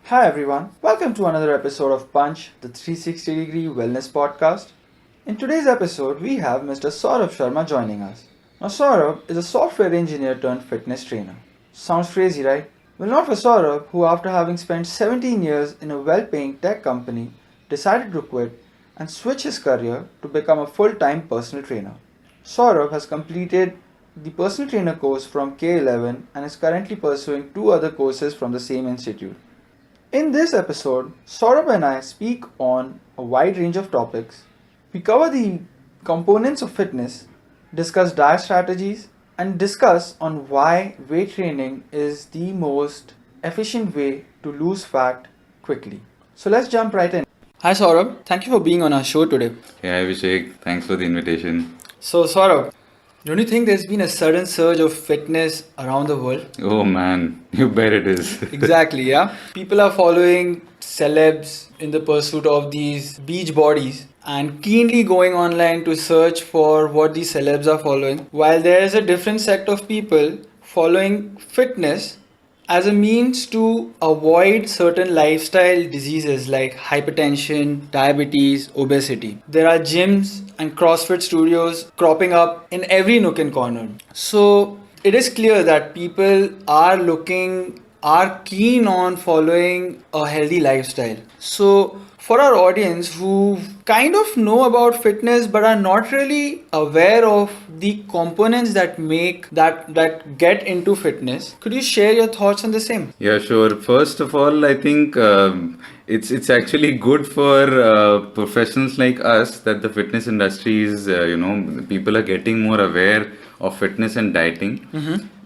Hi everyone, welcome to another episode of Punch, the 360-degree wellness podcast. In today's episode, we have Mr. Saurabh Sharma joining us. Now, Saurabh is a software engineer turned fitness trainer. Sounds crazy, right? Well, not for Saurabh, who after having spent 17 years in a well-paying tech company, decided to quit and switch his career to become a full-time personal trainer. Saurabh has completed the personal trainer course from K11 and is currently pursuing two other courses from the same institute. In this episode, Saurabh and I speak on a wide range of topics. We cover the components of fitness, discuss diet strategies, and discuss on why weight training is the most efficient way to lose fat quickly. So let's jump right in. Hi Saurabh, thank you for being on our show today. Yeah, Abhishek, thanks for the invitation. So Saurabh, don't you think there's been a sudden surge of fitness around the world? Oh man, you bet it is. Exactly, yeah. People are following celebs in the pursuit of these beach bodies and keenly going online to search for what these celebs are following, while there is a different sect of people following fitness as a means to avoid certain lifestyle diseases like hypertension, diabetes, obesity. There are gyms and CrossFit studios cropping up in every nook and corner. So it is clear that people are keen on following a healthy lifestyle. So for our audience who kind of know about fitness but are not really aware of the components that get into fitness, could you share your thoughts on the same? Yeah, sure. First of all, I think it's actually good for professionals like us that the fitness industry is, people are getting more aware of fitness and dieting.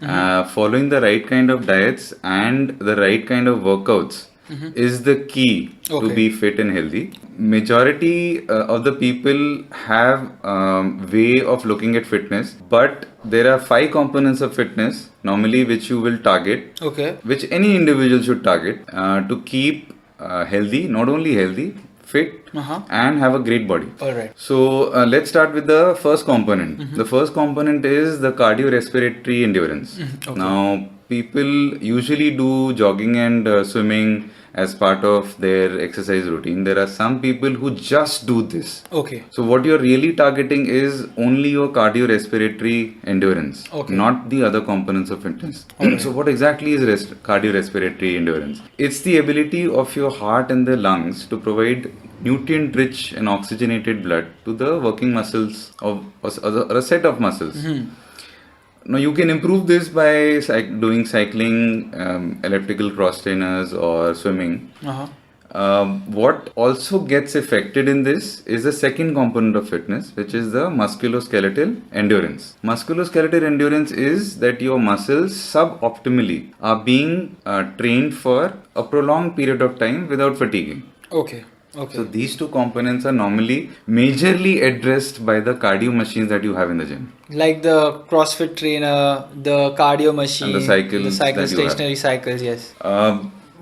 Following the right kind of diets and the right kind of workouts is the key to be fit and healthy. Majority of the people have way of looking at fitness, but there are 5 components of fitness normally which you will target, which any individual should target to keep healthy, not only healthy, fit and have a great body. Alright. So let's start with the first component. The first component is the cardiorespiratory endurance. Now, people usually do jogging and swimming as part of their exercise routine. There are some people who just do this. So what you're really targeting is only your cardiorespiratory endurance, not the other components of fitness. So what exactly is cardiorespiratory endurance? It's the ability of your heart and the lungs to provide nutrient-rich and oxygenated blood to the working muscles of a set of muscles. Now you can improve this by doing cycling, elliptical cross trainers or swimming. What also gets affected in this is the second component of fitness, which is the musculoskeletal endurance. Musculoskeletal endurance is that your muscles suboptimally are being trained for a prolonged period of time without fatiguing. So these two components are normally majorly addressed by the cardio machines that you have in the gym. Like the CrossFit trainer, the cardio machine, and the cycles, stationary cycles, yes.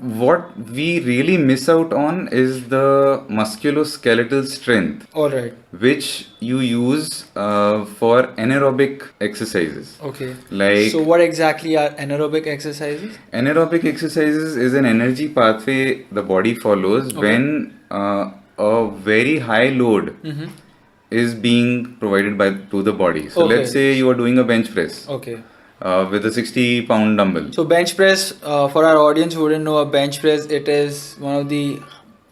What we really miss out on is the musculoskeletal strength, which you use for anaerobic exercises. Like, so what exactly are anaerobic exercises? Anaerobic exercises is an energy pathway the body follows when a very high load is being provided to the body. So let's say you are doing a bench press. With a 60-pound dumbbell. So bench press, for our audience who wouldn't know, a bench press, it is one of the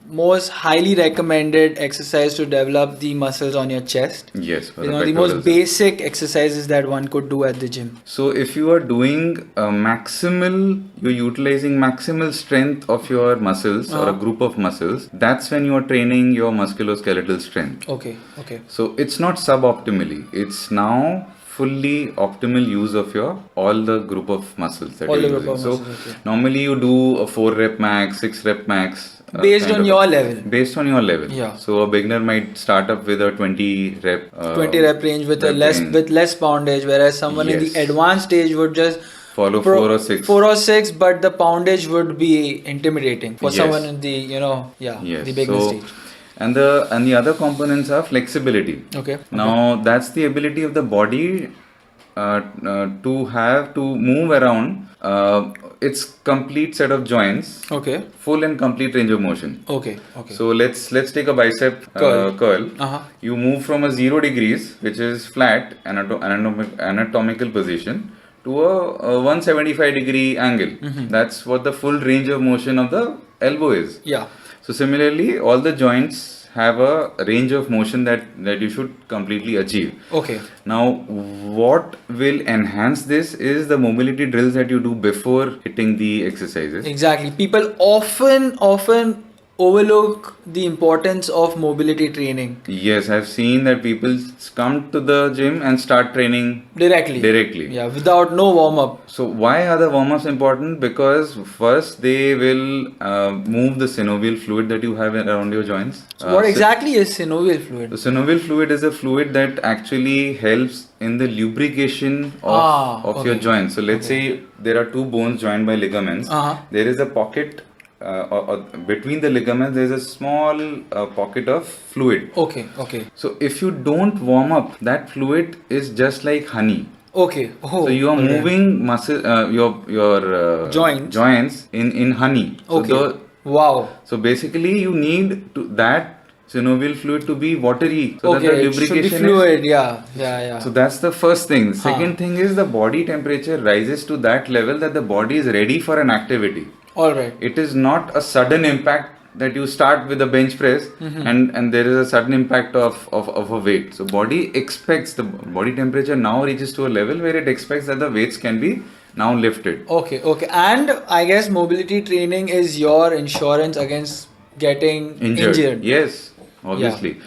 most highly recommended exercise to develop the muscles on your chest. Yes. One of the most basic exercises that one could do at the gym. So if you are doing you're utilizing maximal strength of your muscles or a group of muscles, that's when you are training your musculoskeletal strength. So it's not suboptimally, it's now fully optimal use of all the group of muscles that you're using. So normally you do a 4 rep max, 6 rep max. Based on your level. Based on your level. Yeah. So a beginner might start up with a 20 rep. 20 rep range with less poundage, whereas someone in the advanced stage would just follow 4 or 6. 4 or 6, but the poundage would be intimidating for someone in the the beginner stage. And the other components are flexibility. Now that's the ability of the body to move around it's complete set of joints, Okay. full and complete range of motion. Okay. Okay. So let's take a bicep curl. Uh-huh. You move from a 0 degrees, which is flat anatomical position, to a 175 degree angle. That's what the full range of motion of the elbow is. Yeah. So similarly, all the joints have a range of motion that you should completely achieve. Okay. Now, what will enhance this is the mobility drills that you do before hitting the exercises. Exactly. People often overlook the importance of mobility training Yes, I've seen that people come to the gym and start training directly. Yeah, without no warm up. So why are the warm-ups important? Because first they will move the synovial fluid that you have around your joints. So what exactly is synovial fluid? The synovial fluid is a fluid that actually helps in the lubrication of your joints. So let's say there are two bones joined by ligaments. There is a pocket between the ligaments. There is a small pocket of fluid. Okay. So if you don't warm up, that fluid is just like honey. Okay. Oh, so you are moving muscle, your joints in honey. Okay. Wow. So basically, you need that synovial fluid to be watery, so that the lubrication should be fluid. Yeah. So that's the first thing. Second thing is the body temperature rises to that level that the body is ready for an activity. All right. It is not a sudden impact that you start with a bench press and there is a sudden impact of a weight. So body expects, the body temperature now reaches to a level where it expects that the weights can be now lifted. Okay. And I guess mobility training is your insurance against getting injured. Yes, obviously.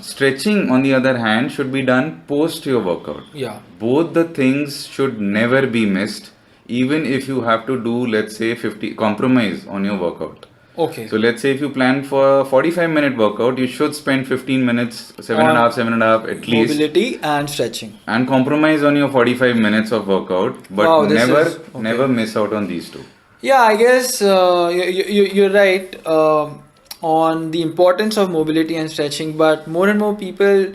Stretching, on the other hand, should be done post your workout. Yeah. Both the things should never be missed, even if you have to do, let's say, 50 compromise on your workout. Okay. So let's say if you plan for a 45-minute workout, you should spend 15 minutes, 7.5 at least. Mobility and stretching. And compromise on your 45 minutes of workout, but never miss out on these two. Yeah, I guess you're right on the importance of mobility and stretching, but more and more people,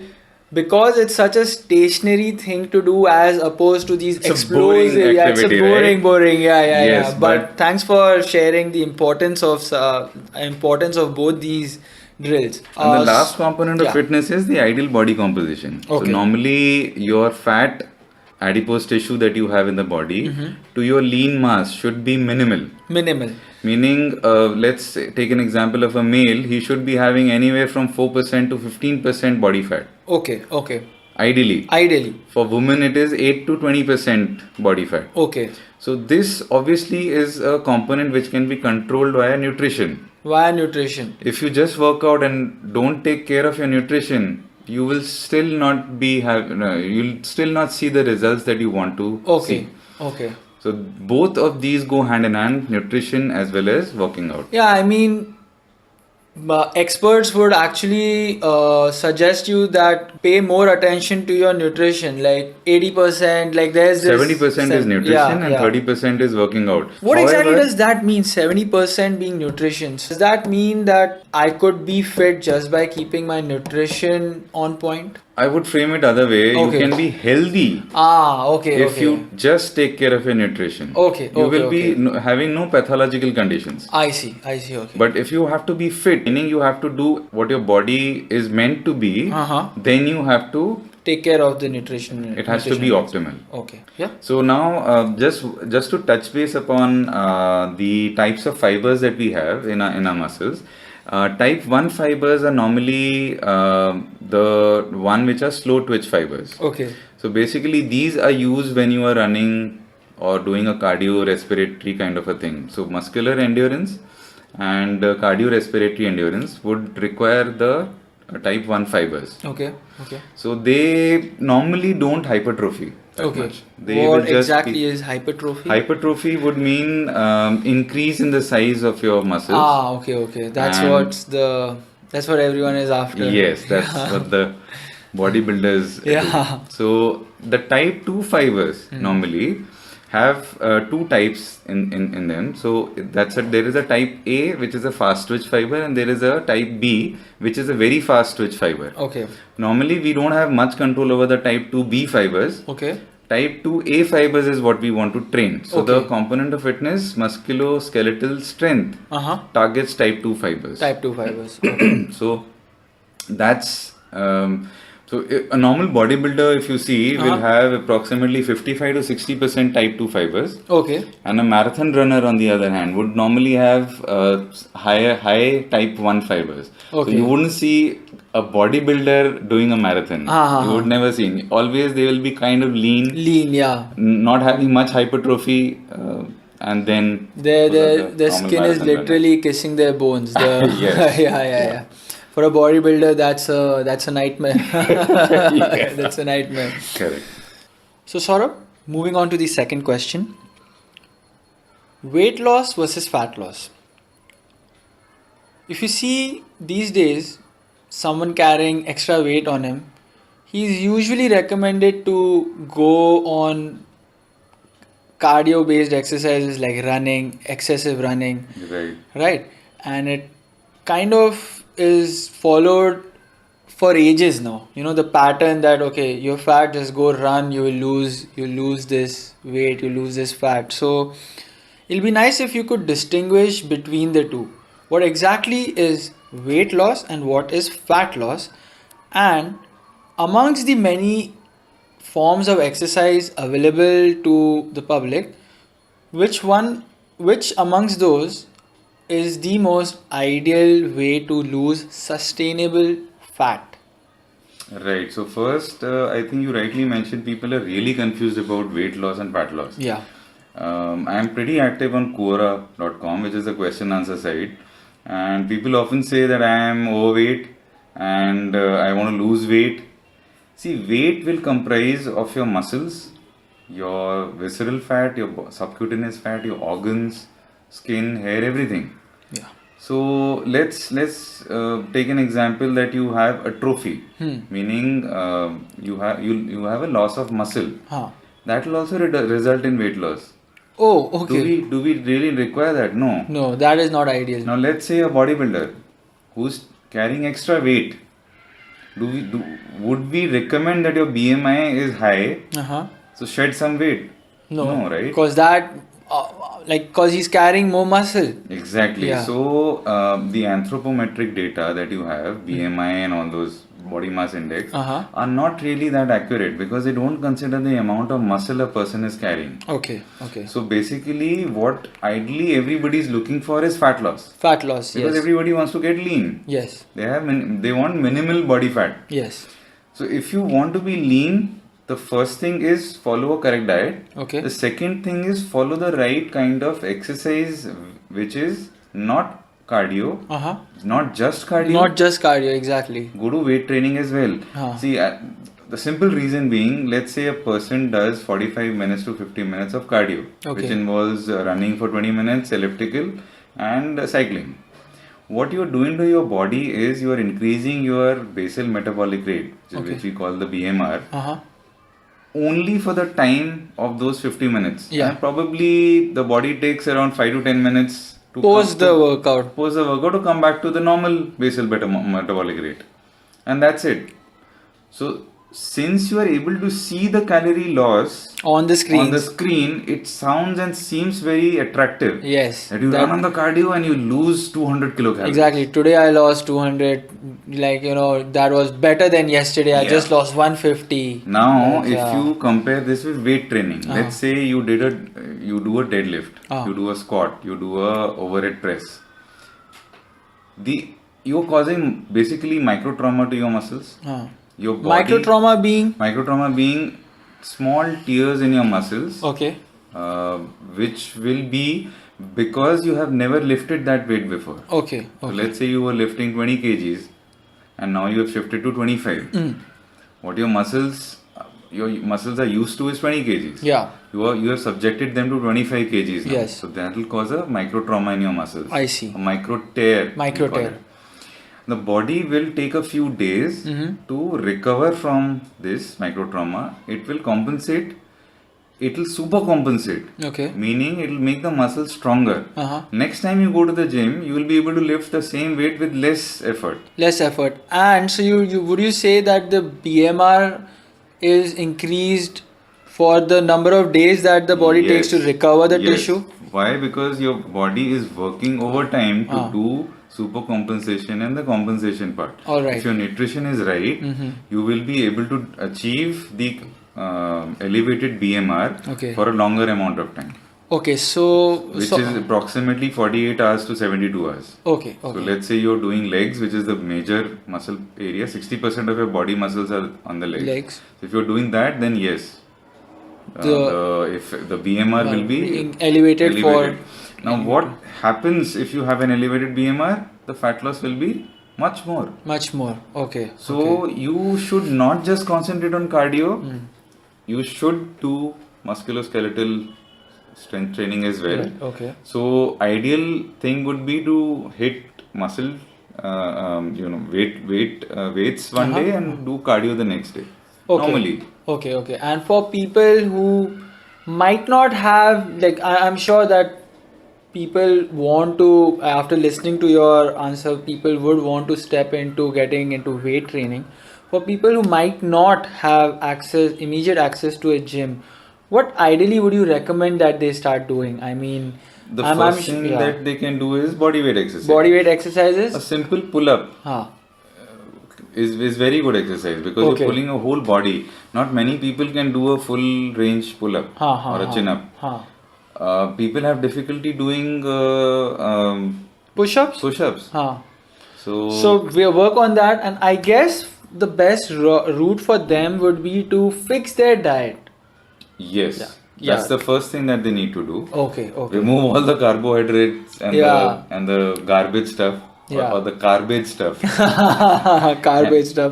because it's such a stationary thing to do as opposed to these explosive, it's a boring. Yes, but thanks for sharing the importance of both these drills. And the last component of fitness is the ideal body composition. Okay. So normally your fat adipose tissue that you have in the body to your lean mass should be minimal. Meaning, let's say, take an example of a male, he should be having anywhere from 4% to 15% body fat. Okay. Ideally. For women, it is 8 to 20% body fat. Okay. So this obviously is a component which can be controlled via nutrition. If you just work out and don't take care of your nutrition, you will still not you'll still not see the results that you want to see. Okay. So both of these go hand in hand, nutrition as well as working out. Yeah, I mean, experts would actually suggest you that pay more attention to your nutrition, like 80%, like there's this 70% is nutrition and 30% is working out. What exactly does that mean, 70% being nutrition? Does that mean that I could be fit just by keeping my nutrition on point? I would frame it other way. You can be healthy. If you just take care of your nutrition. You will be having no pathological conditions. I see. Okay. But if you have to be fit, meaning you have to do what your body is meant to be, then you have to take care of the nutrition. It has to be optimal. Okay. Yeah. So now, just to touch base upon the types of fibers that we have in our muscles. Type 1 fibers are normally the one which are slow twitch fibers. Okay. So basically these are used when you are running or doing a cardiorespiratory kind of a thing. So muscular endurance and cardiorespiratory endurance would require the type 1 fibers. Okay. So they normally don't hypertrophy that much. What exactly is hypertrophy? Hypertrophy would mean increase in the size of your muscles. Okay. That's what everyone is after. Yes, that's what the bodybuilders do. So the type 2 fibers normally have two types in them. So there is a type A, which is a fast twitch fiber, and there is a type B, which is a very fast twitch fiber. Okay. Normally we don't have much control over the type 2B fibers. Okay. type 2A fibers is what we want to train. So the Okay. component of fitness, musculoskeletal strength, targets type 2 fibers. Type 2 fibers. Okay. So that's a normal bodybuilder, if you see, will have approximately 55 to 60% type 2 fibers. Okay. And a marathon runner, on the other hand, would normally have high type 1 fibers. Okay. So you wouldn't see a bodybuilder doing a marathon. You would never see. Always they will be kind of lean. Lean, yeah. Not having much hypertrophy. And then Their skin is literally kissing their bones. Yes. Yeah. For a bodybuilder, that's a nightmare. That's a nightmare. Correct. So Saurabh, moving on to the second question. Weight loss versus fat loss. If you see these days someone carrying extra weight on him, he's usually recommended to go on cardio based exercises like running, excessive running. Right. And it kind of is followed for ages now. You know, the pattern that okay, you're fat, just go run, you lose this weight, you lose this fat. So it'll be nice if you could distinguish between the two. What exactly is weight loss and what is fat loss? And amongst the many forms of exercise available to the public, which amongst those is the most ideal way to lose sustainable fat? Right. So first, I think you rightly mentioned people are really confused about weight loss and fat loss. Yeah. I am pretty active on Quora.com, which is the question answer site, and people often say that I am overweight and I want to lose weight. See, weight will comprise of your muscles, your visceral fat, your subcutaneous fat, your organs, skin, hair, everything. Yeah. So let's take an example that you have atrophy, meaning you have a loss of muscle. That will also result in weight loss. Oh, okay. Do we really require that? No. No, that is not ideal. Now let's say a bodybuilder who's carrying extra weight. Would we recommend that your BMI is high? So shed some weight? No, right? Because that, because he's carrying more muscle. Exactly. Yeah. So the anthropometric data that you have, BMI and all those body mass index, are not really that accurate because they don't consider the amount of muscle a person is carrying. Okay. So basically, what ideally everybody is looking for is fat loss. Fat loss, because everybody wants to get lean. Yes. They want minimal body fat. Yes. So if you want to be lean, the first thing is follow a correct diet. Okay. The second thing is follow the right kind of exercise, which is not cardio, not just cardio. Exactly. Go to weight training as well. See, the simple reason being, let's say a person does 45 minutes to 50 minutes of cardio, which involves running for 20 minutes, elliptical, and cycling. What you're doing to your body is you are increasing your basal metabolic rate, which we call the BMR. Only for the time of those 50 minutes. Yeah. And probably the body takes around 5 to 10 minutes to post the workout to come back to the normal basal metabolic rate. And that's it. So since you are able to see the calorie loss on the screen, it sounds and seems very attractive. Yes. That you run on the cardio and you lose 200 kilocalories. Exactly. Today I lost 200. That was better than yesterday. I just lost 150. Now, if you compare this with weight training, let's say you do a deadlift, you do a squat, you do a overhead press. You're causing basically micro trauma to your muscles. Your body, microtrauma being small tears in your muscles. Okay. Which will be because you have never lifted that weight before. Okay. So let's say you were lifting 20 kgs and now you have shifted to 25. What your muscles are used to is 20 kgs. Yeah. You have subjected them to 25 kgs now. Yes. So that will cause a microtrauma in your muscles. I see. A micro tear. The body will take a few days to recover from this microtrauma. It will compensate. It will super compensate. Okay. Meaning it will make the muscles stronger. Next time you go to the gym, you will be able to lift the same weight with less effort. And so would you say that the BMR is increased for the number of days that the body takes to Yes. recover the Yes. tissue? Why? Because your body is working overtime to do super compensation and the compensation part. All right. If your nutrition is right, you will be able to achieve the elevated BMR Okay. for a longer amount of time, Okay, which is approximately 48 hours to 72 hours. okay, So okay. let's say you're doing legs, which is the major muscle area. 60% of your body muscles are on the legs. Legs. So if you're doing that, then yes, if the BMR will be being elevated for- Now, what happens if you have an elevated BMR? The fat loss will be much more. Much more. Okay. So you should not just concentrate on cardio. You should do musculoskeletal strength training as well. Right, okay. So ideal thing would be to hit muscle, weights one day and do cardio the next day. Okay. Normally. Okay, okay. And for people who might not have, like, I'm sure that people want to, after listening to your answer, people would want to step into getting into weight training. For people who might not have immediate access to a gym, what ideally would you recommend that they start doing? I mean, The first thing that they can do is body weight exercise. Body weight exercises? A simple pull-up is very good exercise because you're pulling a whole body. Not many people can do a full range pull-up or a chin-up. People have difficulty doing push-ups. So we work on that, and I guess the best route for them would be to fix their diet. Yes. That's the first thing that they need to do. Okay. Remove all the carbohydrates and the garbage stuff. Or the garbage stuff.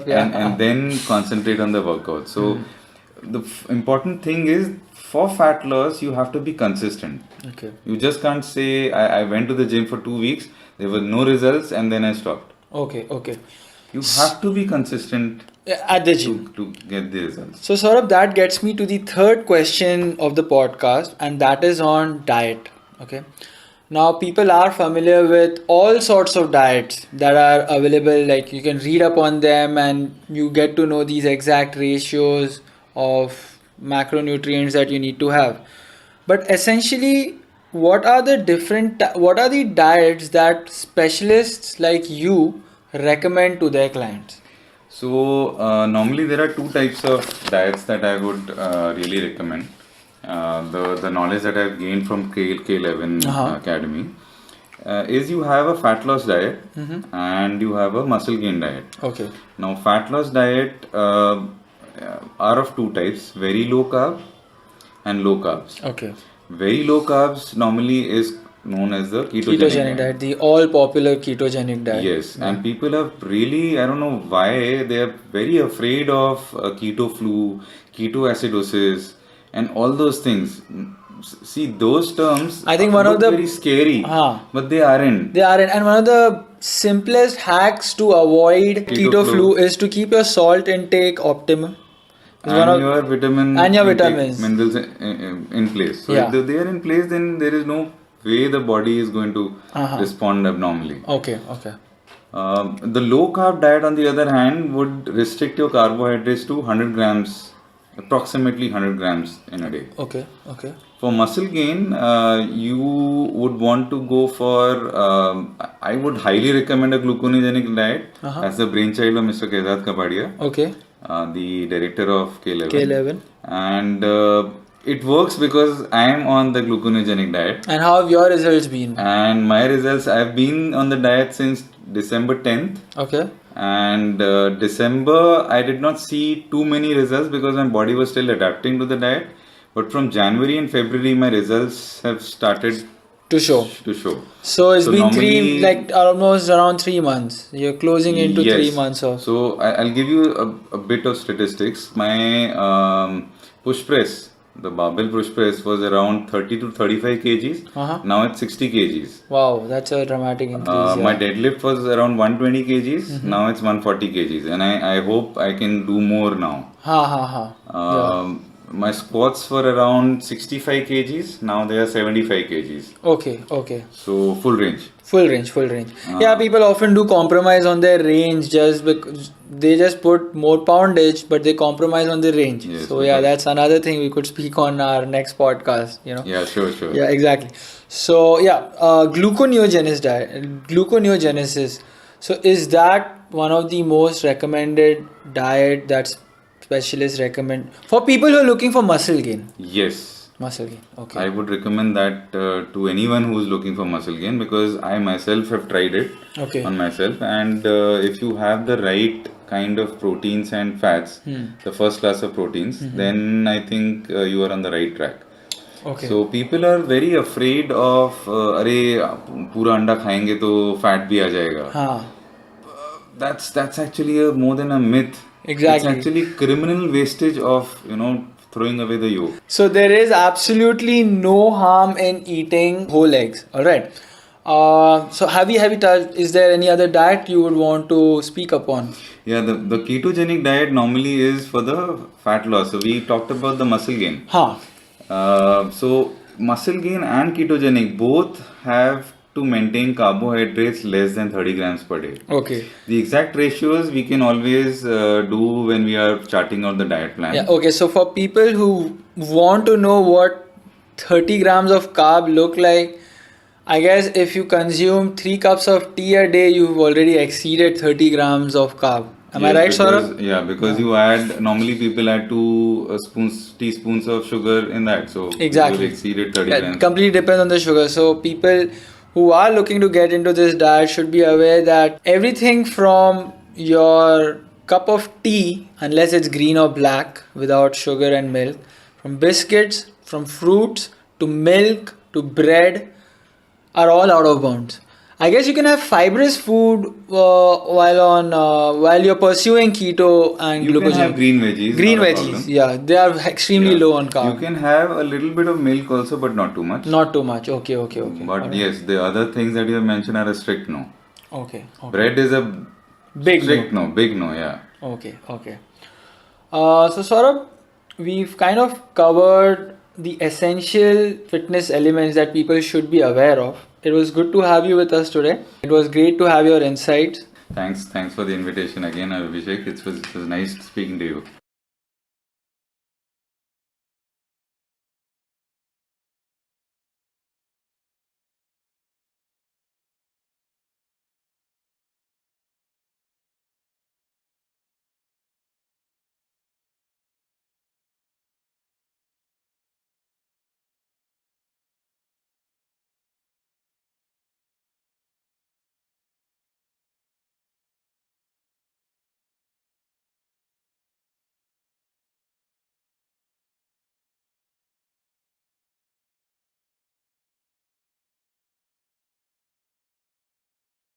And then concentrate on the workout. So the important thing is, for fat loss, you have to be consistent. Okay. You just can't say, I went to the gym for 2 weeks, there were no results, and then I stopped. Okay. You have to be consistent at the gym to get the results. So Saurabh, that gets me to the third question of the podcast, and that is on diet. Okay. Now people are familiar with all sorts of diets that are available, like you can read up on them and you get to know these exact ratios of macronutrients that you need to have. But essentially, what are the diets that specialists like you recommend to their clients? So normally there are two types of diets that I would really recommend. The knowledge that I've gained from K11 Academy is you have a fat loss diet and you have a muscle gain diet. Okay. Now fat loss diet are of two types: very low carb and low carbs. Okay. Very low carbs normally is known as the ketogenic diet, the all popular ketogenic diet. Yes, and people are really, I don't know why, they are very afraid of keto flu, ketoacidosis, and all those things. See, those terms I think one of the very scary, but they aren't. And one of the simplest hacks to avoid keto flu is to keep your salt intake optimum. And your vitamins minerals in place. So if they are in place, then there is no way the body is going to respond abnormally. Okay. The low carb diet, on the other hand, would restrict your carbohydrates to 100 grams, approximately 100 grams in a day. Okay. For muscle gain, you would want to go for, I would highly recommend a gluconogenic diet as the brainchild of Mr. Kezad Kapadia. Okay. The director of K11. And it works because I am on the gluconogenic diet. And how have your results been? And my results, I've been on the diet since December 10th. Okay. And December, I did not see too many results because my body was still adapting to the diet. But from January and February, my results have started to show. So it's been almost around 3 months. You're closing into 3 months of. So I'll give you a bit of statistics. My push press, the barbell push press, was around 30 to 35 kgs. Now it's 60 kgs. Wow, that's a dramatic increase. My deadlift was around 120 kgs. Now it's 140 kgs. And I hope I can do more now. My squats were around 65 kgs. Now they are 75 kgs. Okay. So full range. Full range, full range. Yeah, people often do compromise on their range just because they just put more poundage, but they compromise on the range. Yes, So yeah, because- that's another thing we could speak on our next podcast. Yeah, sure. Yeah, exactly. So yeah, gluconeogenesis. So is that one of the most recommended diet that specialists recommend for people who are looking for muscle gain? Yes. Muscle gain. Okay. I would recommend that to anyone who is looking for muscle gain, because I myself have tried it Okay. on myself, and if you have the right kind of proteins and fats, the first class of proteins, then I think you are on the right track. Okay. So people are very afraid of अरे पूरा अंडा खाएंगे तो fat भी आ जाएगा. हाँ. That's actually more than a myth. Exactly. It's actually criminal wastage of throwing away the yolk. So there is absolutely no harm in eating whole eggs. All right. So have you touched? Is there any other diet you would want to speak upon? Yeah, the ketogenic diet normally is for the fat loss. So we talked about the muscle gain. Huh. So muscle gain and ketogenic both have to maintain carbohydrates less than 30 grams per day. Okay. The exact ratios we can always do when we are charting out the diet plan. Yeah. Okay. So for people who want to know what 30 grams of carb look like, I guess if you consume 3 cups of tea a day, you've already exceeded 30 grams of carb. Am I right, Saurabh? Yeah, because you add, normally people add 2 teaspoons of sugar in that. So Exactly. you exceeded 30 It grams. completely depends on the sugar. So people who are looking to get into this diet should be aware that everything from your cup of tea, unless it's green or black without sugar and milk, from biscuits, from fruits to milk to bread, are all out of bounds. I guess you can have fibrous food while you're pursuing keto and You glucogen. can have green veggies. Green not a veggies, problem. yeah, they are extremely low on carb. You can have a little bit of milk also, but not too much. Not too much. Okay. But Alright. yes, the other things that you have mentioned are a strict no. Okay. Bread is a Big strict no, big no, yeah. Okay. So Saurabh, we've kind of covered the essential fitness elements that people should be aware of. It was good to have you with us today. It was great to have your insights. Thanks for the invitation again, Abhishek. It was nice speaking to you.